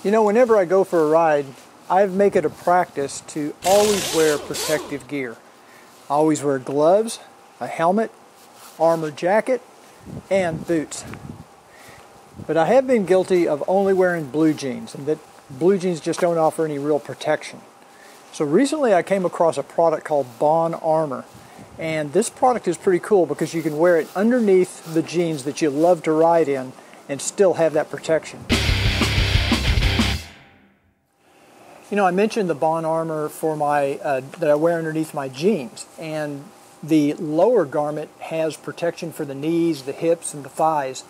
You know, whenever I go for a ride, I make it a practice to always wear protective gear. I always wear gloves, a helmet, armor jacket, and boots. But I have been guilty of only wearing blue jeans, and that blue jeans just don't offer any real protection. So recently I came across a product called Bohn armor, and this product is pretty cool because you can wear it underneath the jeans that you love to ride in and still have that protection. You know, I mentioned the Bohn armor for my that I wear underneath my jeans, and the lower garment has protection for the knees, the hips, and the thighs,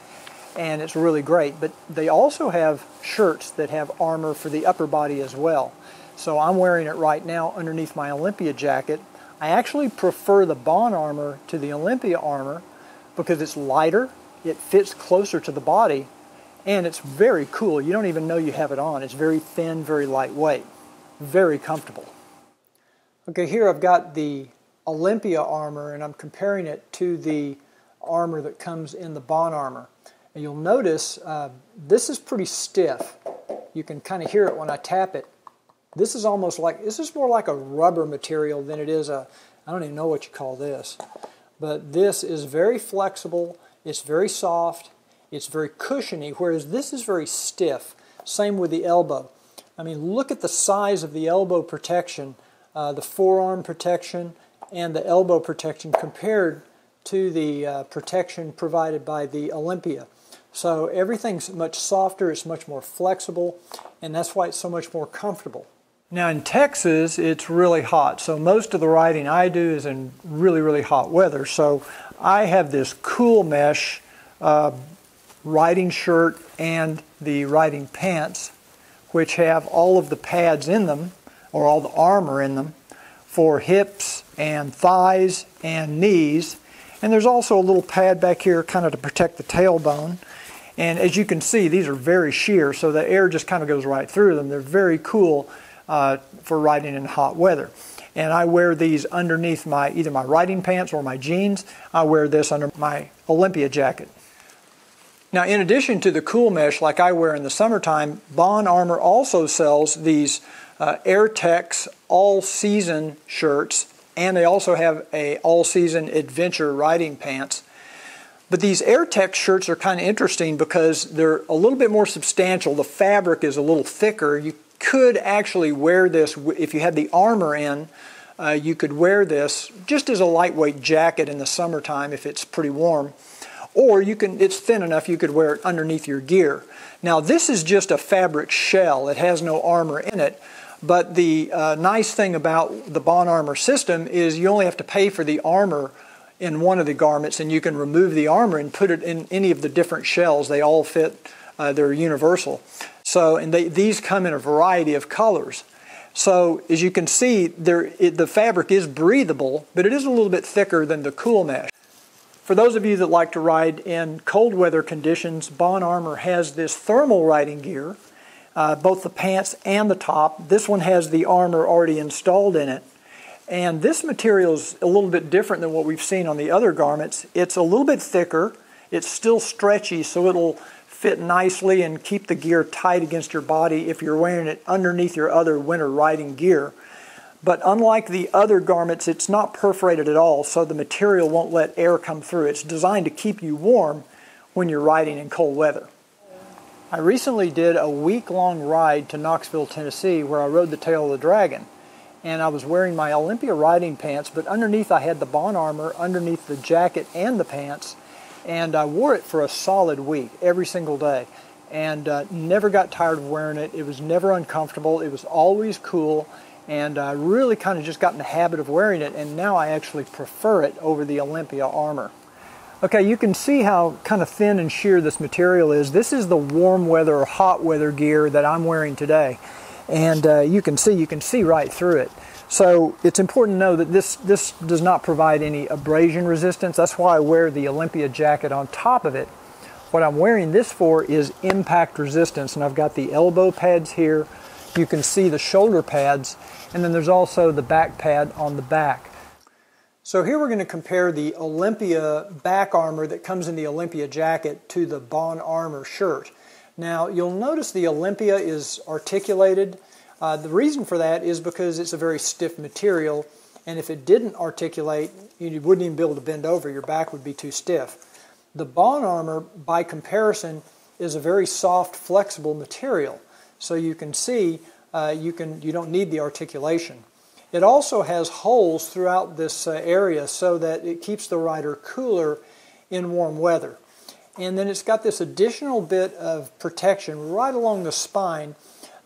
and it's really great. But they also have shirts that have armor for the upper body as well. So I'm wearing it right now underneath my Olympia jacket. I actually prefer the Bohn armor to the Olympia armor because it's lighter, it fits closer to the body, and it's very cool. You don't even know you have it on. It's very thin, very lightweight, very comfortable. Okay, here I've got the Olympia armor, and I'm comparing it to the armor that comes in the Bohn armor. And you'll notice this is pretty stiff. You can kind of hear it when I tap it. This is more like a rubber material than it is I don't even know what you call this. But this is very flexible, it's very soft, it's very cushiony, whereas this is very stiff. Same with the elbow. I mean, look at the size of the elbow protection, the forearm protection, and the elbow protection compared to the protection provided by the Olympia. So everything's much softer, it's much more flexible, and that's why it's so much more comfortable. Now in Texas, it's really hot, so most of the riding I do is in really, really hot weather. So I have this cool mesh riding shirt and the riding pants, which have all of the pads in them, or all the armor in them, for hips and thighs and knees. And there's also a little pad back here kind of to protect the tailbone. And as you can see, these are very sheer, so the air just kind of goes right through them. They're very cool for riding in hot weather. And I wear these underneath either my riding pants or my jeans. I wear this under my Olympia jacket. Now, in addition to the cool mesh like I wear in the summertime, Bohn armor also sells these AirTex all-season shirts, and they also have a all-season adventure riding pants. But these AirTex shirts are kind of interesting because they're a little bit more substantial. The fabric is a little thicker. You could actually wear this, if you had the armor in, you could wear this just as a lightweight jacket in the summertime if it's pretty warm. Or it's thin enough you could wear it underneath your gear. Now this is just a fabric shell. It has no armor in it. But the nice thing about the Bohn armor system is you only have to pay for the armor in one of the garments, and you can remove the armor and put it in any of the different shells. They all fit, they're universal. So, and these come in a variety of colors. So as you can see, the fabric is breathable, but it is a little bit thicker than the cool mesh. For those of you that like to ride in cold weather conditions, Bohn armor has this thermal riding gear, both the pants and the top. This one has the armor already installed in it. And this material is a little bit different than what we've seen on the other garments. It's a little bit thicker, it's still stretchy, so it'll fit nicely and keep the gear tight against your body if you're wearing it underneath your other winter riding gear. But unlike the other garments, it's not perforated at all, so the material won't let air come through. It's designed to keep you warm when you're riding in cold weather. I recently did a week-long ride to Knoxville, Tennessee, where I rode the Tail of the Dragon. And I was wearing my Olympia riding pants, but underneath I had the Bohn armor, underneath the jacket and the pants, and I wore it for a solid week, every single day. And never got tired of wearing it. It was never uncomfortable. It was always cool. And I really kind of just got in the habit of wearing it, and now I actually prefer it over the Olympia armor. Okay, you can see how kind of thin and sheer this material is. This is the warm weather or hot weather gear that I'm wearing today. And you can see right through it. So it's important to know that this does not provide any abrasion resistance. That's why I wear the Olympia jacket on top of it. What I'm wearing this for is impact resistance, and I've got the elbow pads here. You can see the shoulder pads, and then there's also the back pad on the back. So here we're going to compare the Olympia back armor that comes in the Olympia jacket to the Bohn armor shirt. Now you'll notice the Olympia is articulated. The reason for that is because it's a very stiff material, and if it didn't articulate, you wouldn't even be able to bend over. Your back would be too stiff. The Bohn armor, by comparison, is a very soft, flexible material. So you can see you don't need the articulation. It also has holes throughout this area so that it keeps the rider cooler in warm weather. And then it's got this additional bit of protection right along the spine,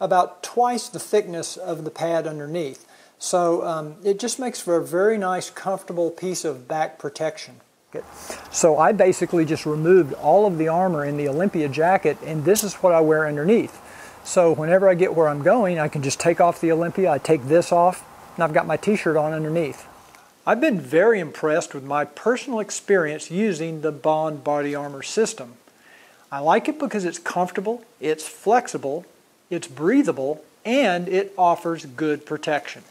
about twice the thickness of the pad underneath. So it just makes for a very nice, comfortable piece of back protection. So I basically just removed all of the armor in the Olympia jacket, and this is what I wear underneath. So whenever I get where I'm going, I can just take off the Olympia, I take this off, and I've got my t-shirt on underneath. I've been very impressed with my personal experience using the Bohn body armor system. I like it because it's comfortable, it's flexible, it's breathable, and it offers good protection.